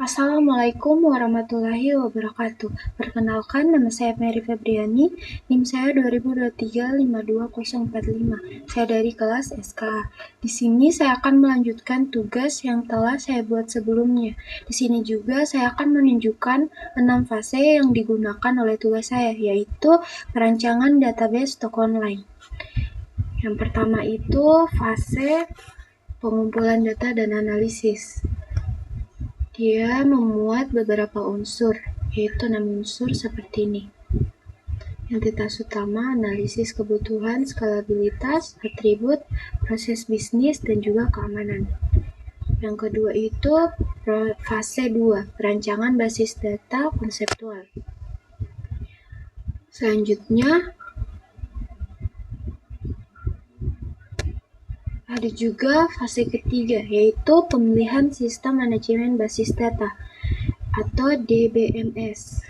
Assalamualaikum warahmatullahi wabarakatuh. Perkenalkan, nama saya Mary Febriani, NIM saya 2023-52045. Saya dari kelas SKA. Di sini saya akan melanjutkan tugas yang telah saya buat sebelumnya. Di sini juga saya akan menunjukkan 6 fase yang digunakan oleh tugas saya, yaitu perancangan database toko online. Yang pertama itu fase pengumpulan data dan analisis. Dia memuat beberapa unsur, yaitu 6 unsur seperti ini. Entitas utama, analisis kebutuhan, skalabilitas, atribut, proses bisnis, dan juga keamanan. Yang kedua itu fase 2, perancangan basis data konseptual. Selanjutnya, ada juga fase ketiga, yaitu pemilihan sistem manajemen basis data atau DBMS.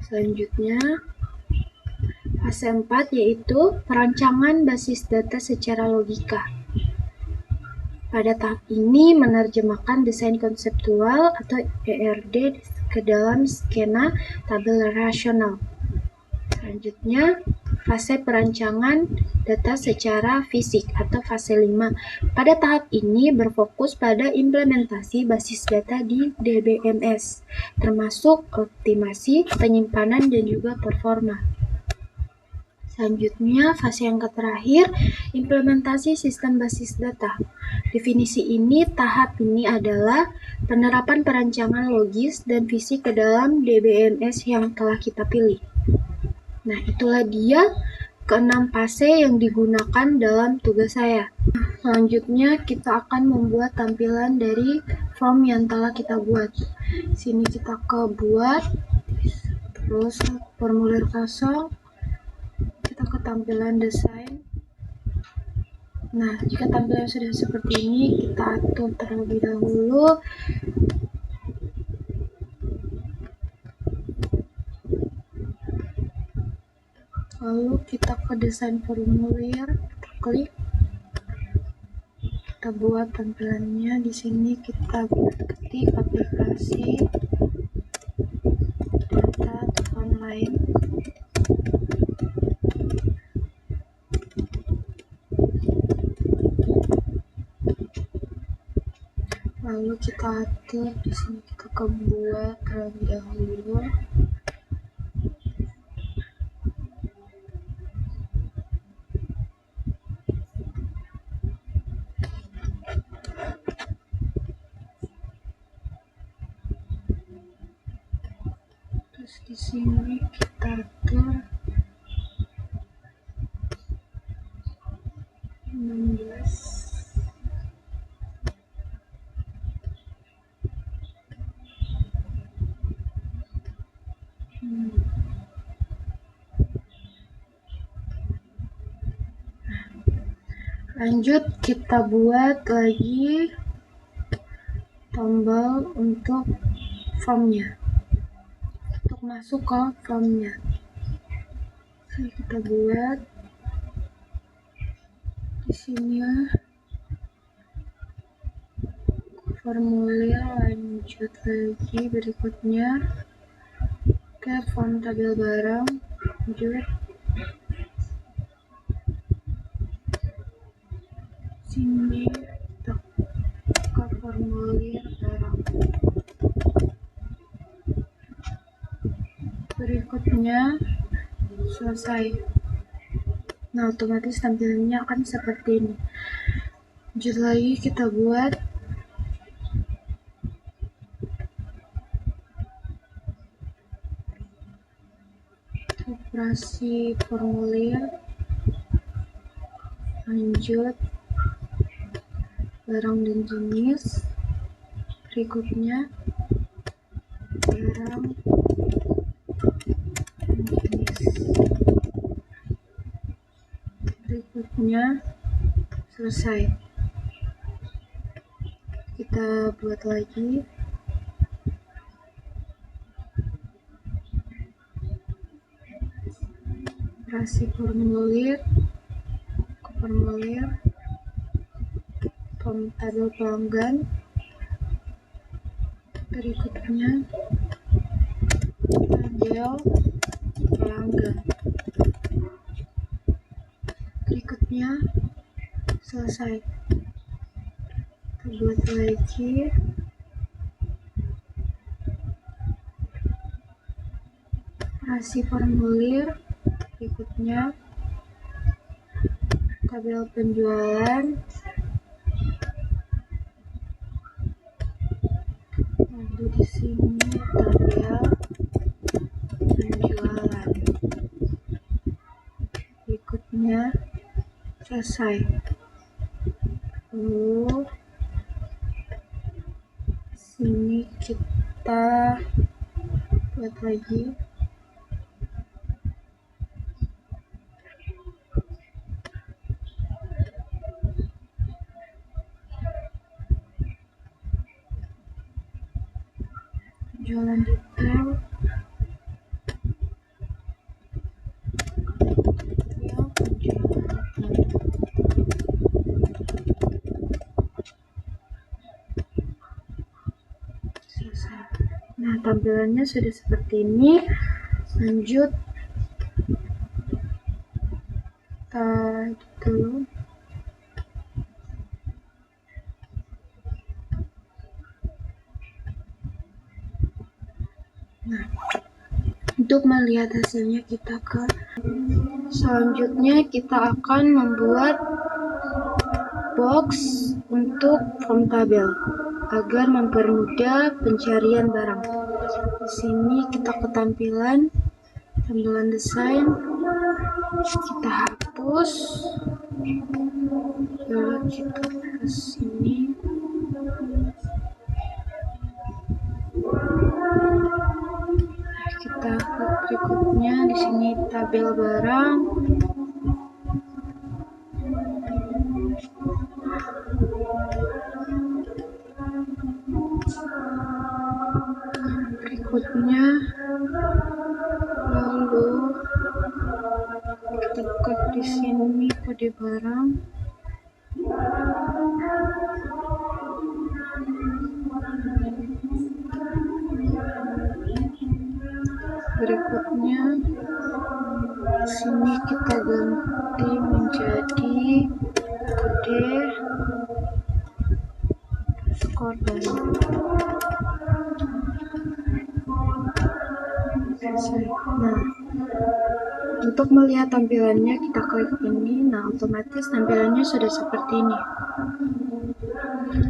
Selanjutnya, fase 4 yaitu perancangan basis data secara logika. Pada tahap ini menerjemahkan desain konseptual atau ERD ke dalam skena tabel rasional. Selanjutnya, fase perancangan data secara fisik atau fase 5. Pada tahap ini berfokus pada implementasi basis data di DBMS, termasuk optimasi, penyimpanan, dan juga performa. Selanjutnya, fase yang terakhir, implementasi sistem basis data. Definisi ini, tahap ini adalah penerapan perancangan logis dan fisik ke dalam DBMS yang telah kita pilih. Nah, itulah dia ke-6 fase yang digunakan dalam tugas saya. Selanjutnya, kita akan membuat tampilan dari form yang telah kita buat. Sini kita buat, terus formulir kosong, kita ke tampilan desain. Nah, jika tampilan sudah seperti ini, kita atur terlebih dahulu. Lalu kita ke desain formulir, kita klik, kita buat tampilannya. Di sini kita ketik aplikasi data toko online. Lalu kita atur di sini, kita buat terlebih dahulu. Terus di sini kita atur 16. Lanjut, kita buat lagi tombol untuk formnya, untuk masuk ke formnya. Kita buat di sini formulir. Lanjut lagi berikutnya ke form tabel barang. Lanjut sini kita ke formulir barang. Berikutnya selesai. Nah, otomatis tampilannya akan seperti ini. Lanjut lagi, kita buat operasi formulir. Lanjut barang dan jenis. Berikutnya barang dan jenis. Berikutnya selesai. Kita buat lagi operasi formulir, form tabel pelanggan. Berikutnya tabel pelanggan. Berikutnya selesai. Kita buat lagi. Operasi formulir. Berikutnya tabel penjualan. Lalu di sini tabel penjualan. Berikutnya selesai. Lalu sini kita buat lagi. Penjualan detail. Nah, tampilannya sudah seperti ini. Lanjut kita gitu. Nah, untuk melihat hasilnya kita ke selanjutnya kita akan membuat box untuk form tabel agar mempermudah pencarian barang. Di sini kita ke tampilan desain, kita hapus, lalu kita ke sini. Kita klik berikutnya di sini tabel barang. Berikutnya lalu kita klik di sini kode barang. Berikutnya sini kita ganti menjadi kode skor barang. Nah, untuk melihat tampilannya kita klik ini. Nah, otomatis tampilannya sudah seperti ini.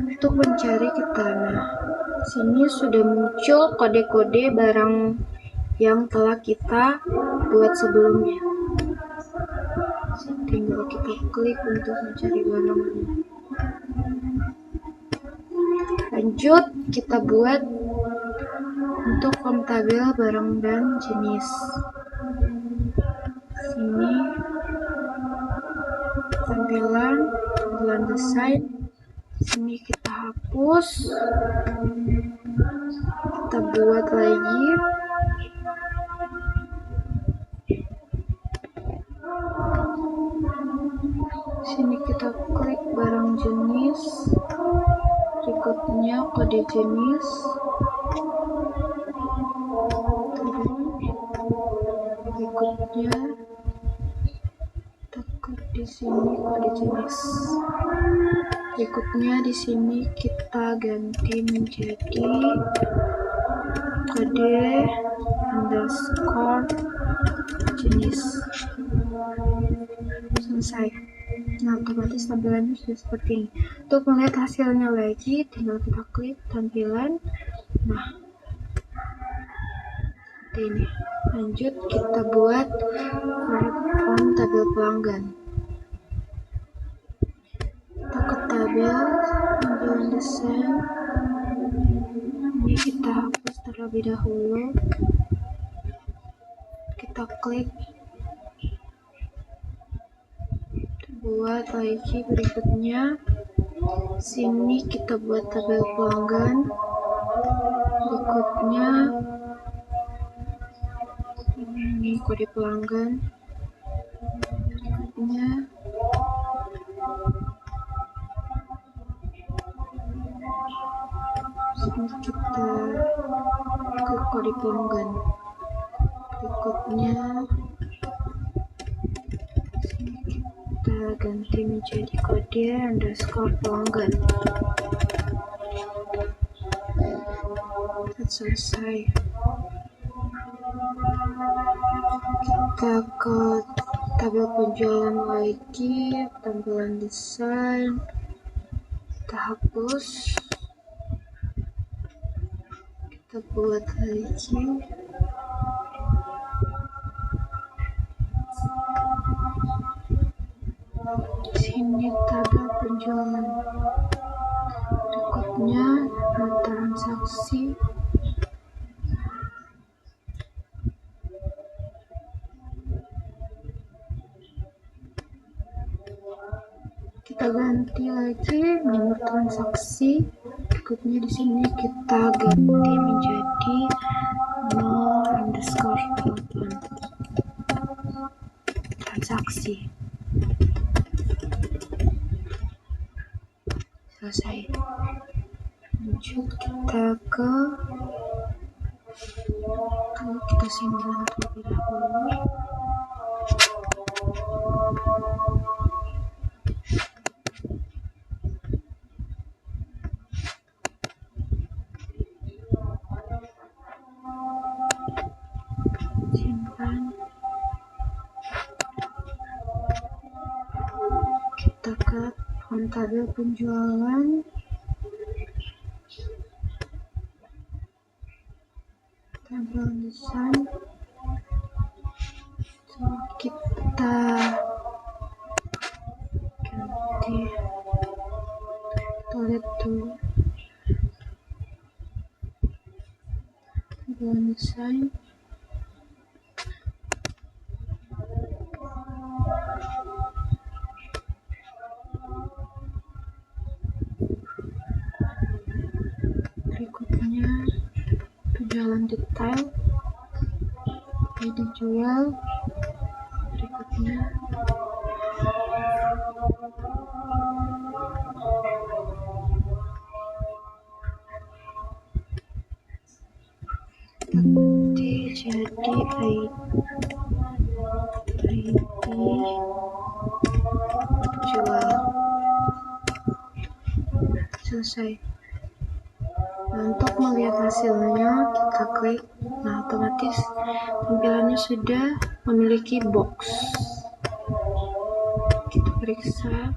Untuk mencari kita, nah sini sudah muncul kode-kode barang yang telah kita buat sebelumnya. Tinggal kita klik untuk mencari barangnya. Lanjut kita buat untuk form tabel barang dan jenis. Sini tampilan desain. Sini kita hapus, kita buat lagi. Sini kita klik barang jenis, berikutnya kode jenis, berikutnya kita klik di sini kode jenis. Berikutnya di sini kita ganti menjadi kode underscore jenis. Selesai. Nah, otomatis tampilannya sudah seperti ini. Untuk melihat hasilnya lagi, tinggal kita klik tampilan. Nah, seperti ini. Lanjut kita buat form tabel pelanggan. Kita ke tabel penjualan desain. Ini kita hapus terlebih dahulu. Kita klik buat lagi. Berikutnya sini kita buat tabel pelanggan. Berikutnya ini kode pelanggan. Berikutnya Ini kita ke kode pelanggan. Berikutnya kita ganti menjadi kode underscore pelanggan. Selesai. Kita ke tabel penjualan lagi, tampilan desain kita hapus, kita buat lagi. Sini tabel penjualan. Berikutnya transaksi. Kita ganti lagi nomor transaksi. Berikutnya di sini kita ganti menjadi 0_8 transaksi. Selesai. Lanjut kita kita simpan terlebih dahulu. Simpan. Kita ke tabel penjualan. Tampilan desain. Kita ganti. Kita lihat dulu. Tampilan desain. Berikutnya penjualan detail, dijual. Berikutnya ganti jadi ID jual. Selesai. Nah, untuk melihat hasilnya kita klik. Nah, otomatis tampilannya sudah memiliki box. Kita periksa.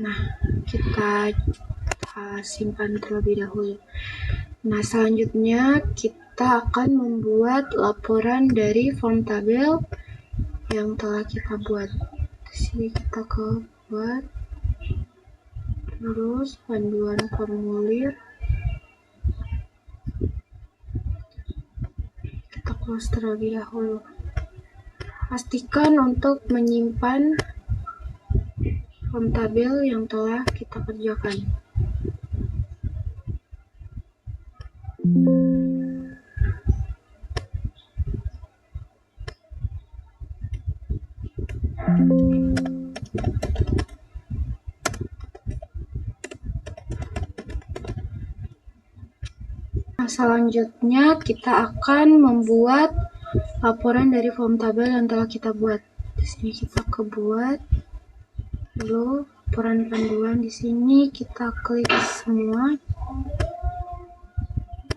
Nah, kita simpan terlebih dahulu. Nah, selanjutnya kita akan membuat laporan dari form tabel yang telah kita buat. Di sini kita ke buat, terus panduan formulir, kita close terlebih dahulu. Pastikan untuk menyimpan form tabel yang telah kita kerjakan. Nah, selanjutnya kita akan membuat laporan dari form tabel yang telah kita buat. Di sini kita ke buat, lalu laporan panduan di sini kita klik semua.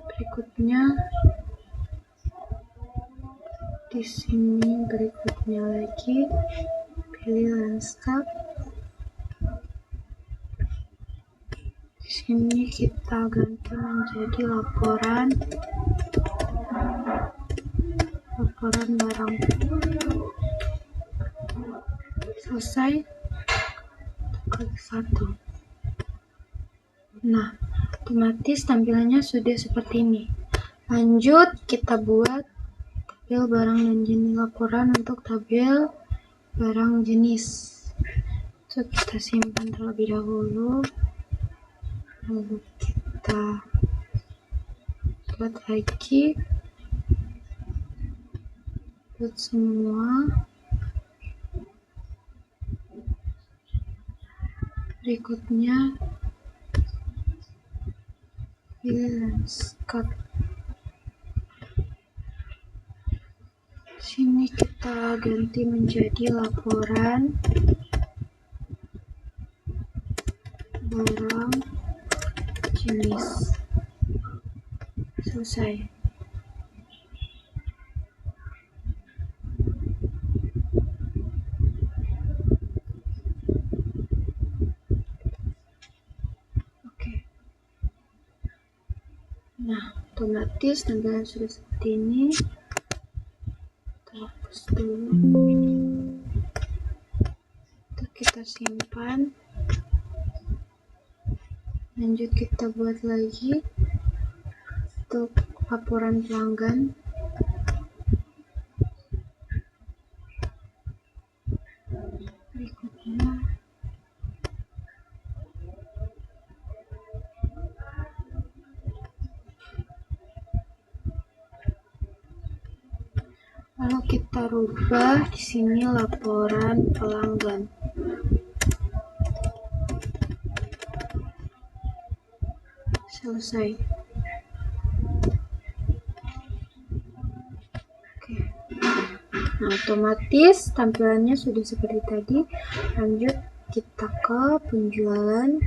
Berikutnya di sini berikutnya lagi pilih landscape. Di sini kita ganti menjadi laporan barang. Selesai. Klik 1. Nah, otomatis tampilannya sudah seperti ini. Lanjut kita buat tabel barang dan jenis laporan untuk tabel barang jenis. So, kita simpan terlebih dahulu. Lalu kita buat lagi, buat semua. Berikutnya pilih landscape. Sini kita ganti menjadi laporan barang jenis. Selesai. Oke. Nah, otomatis tampilan sudah seperti ini. Kita hapus dulu. Kita simpan. Lanjut kita buat lagi untuk laporan pelanggan. Berikutnya lalu kita rubah di sini laporan pelanggan. Selesai. Oke. Nah, otomatis tampilannya sudah seperti tadi. Lanjut kita ke penjualan.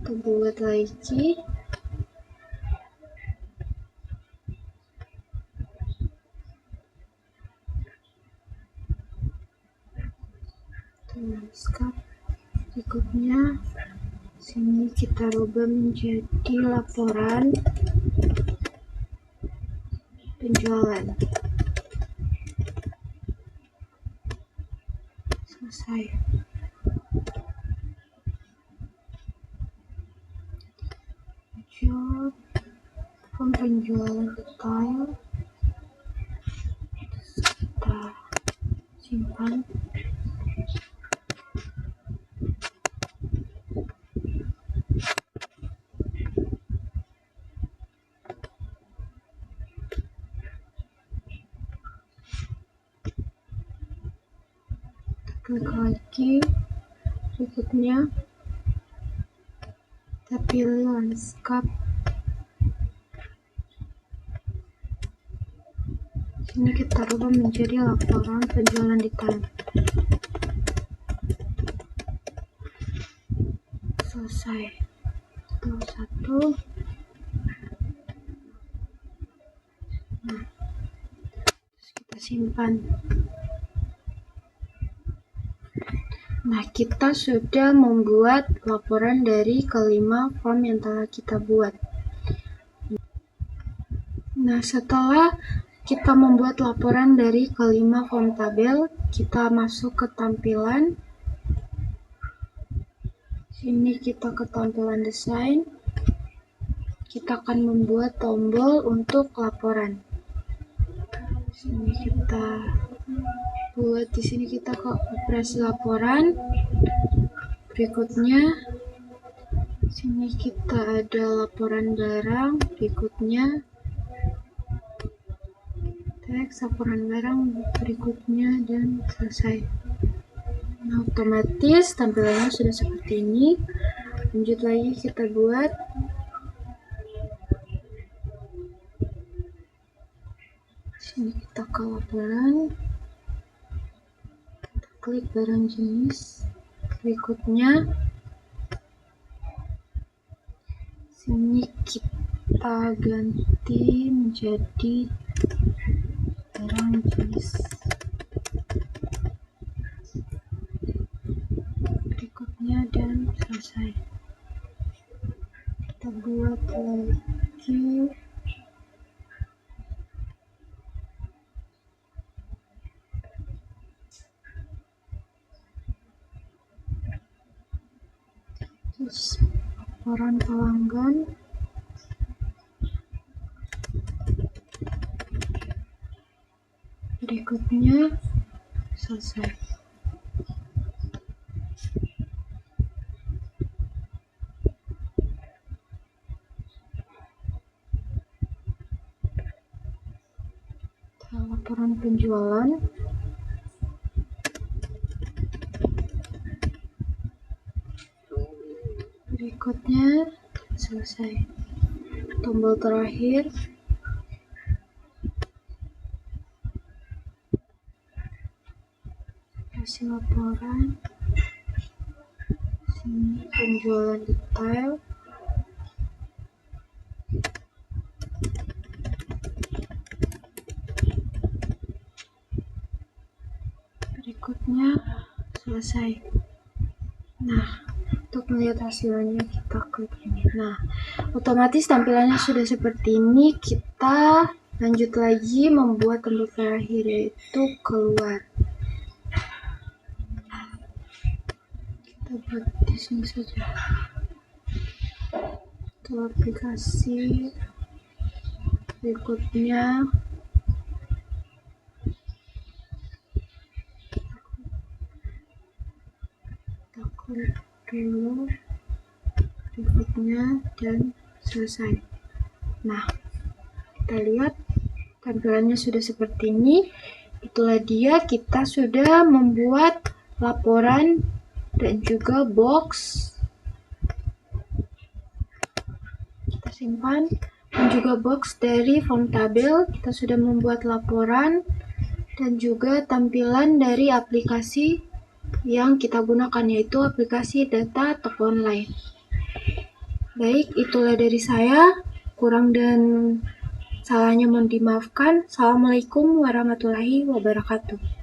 Kita buat lagi. Landscape. Berikutnya sini kita rubah menjadi laporan penjualan. Selesai. Lanjut form penjualan detail. Kita simpan. Klik lagi. Berikutnya kita pilih landscape. Sini kita rubah menjadi laporan penjualan detail. Selesai. Satu. Nah, terus kita simpan. Nah, kita sudah membuat laporan dari kelima form yang telah kita buat. Nah, setelah kita membuat laporan dari kelima form tabel, kita masuk ke tampilan. Sini kita ke tampilan desain. Kita akan membuat tombol untuk laporan. Sini kita buat, di sini kita ke operasi laporan. Berikutnya sini kita ada laporan barang. Berikutnya teks laporan barang berikutnya, dan selesai. Nah, otomatis tampilannya sudah seperti ini. Lanjut lagi kita buat. Sini kita ke laporan. Klik barang jenis. Berikutnya sini kita ganti menjadi barang jenis. Berikutnya, dan selesai. Kita buat lagi. Terus laporan pelanggan. Berikutnya selesai. Laporan penjualan. Berikutnya selesai. Tombol terakhir. Hasil laporan. Sini penjualan detail. Berikutnya selesai. Nah, untuk melihat hasilnya kita klik ini. Nah, otomatis tampilannya sudah seperti ini. Kita lanjut lagi membuat tombol terakhir, yaitu keluar. Kita buat di sini saja. Ke aplikasi. Berikutnya kita klik dulu. Berikutnya dan selesai. Nah, kita lihat tampilannya sudah seperti ini. Itulah dia, kita sudah membuat laporan dan juga box. Kita simpan. Dan juga box dari form tabel. Kita sudah membuat laporan dan juga tampilan dari aplikasi yang kita gunakan, yaitu aplikasi data toko online. Baik, itulah dari saya. Kurang dan salahnya mohon dimaafkan. Assalamualaikum warahmatullahi wabarakatuh.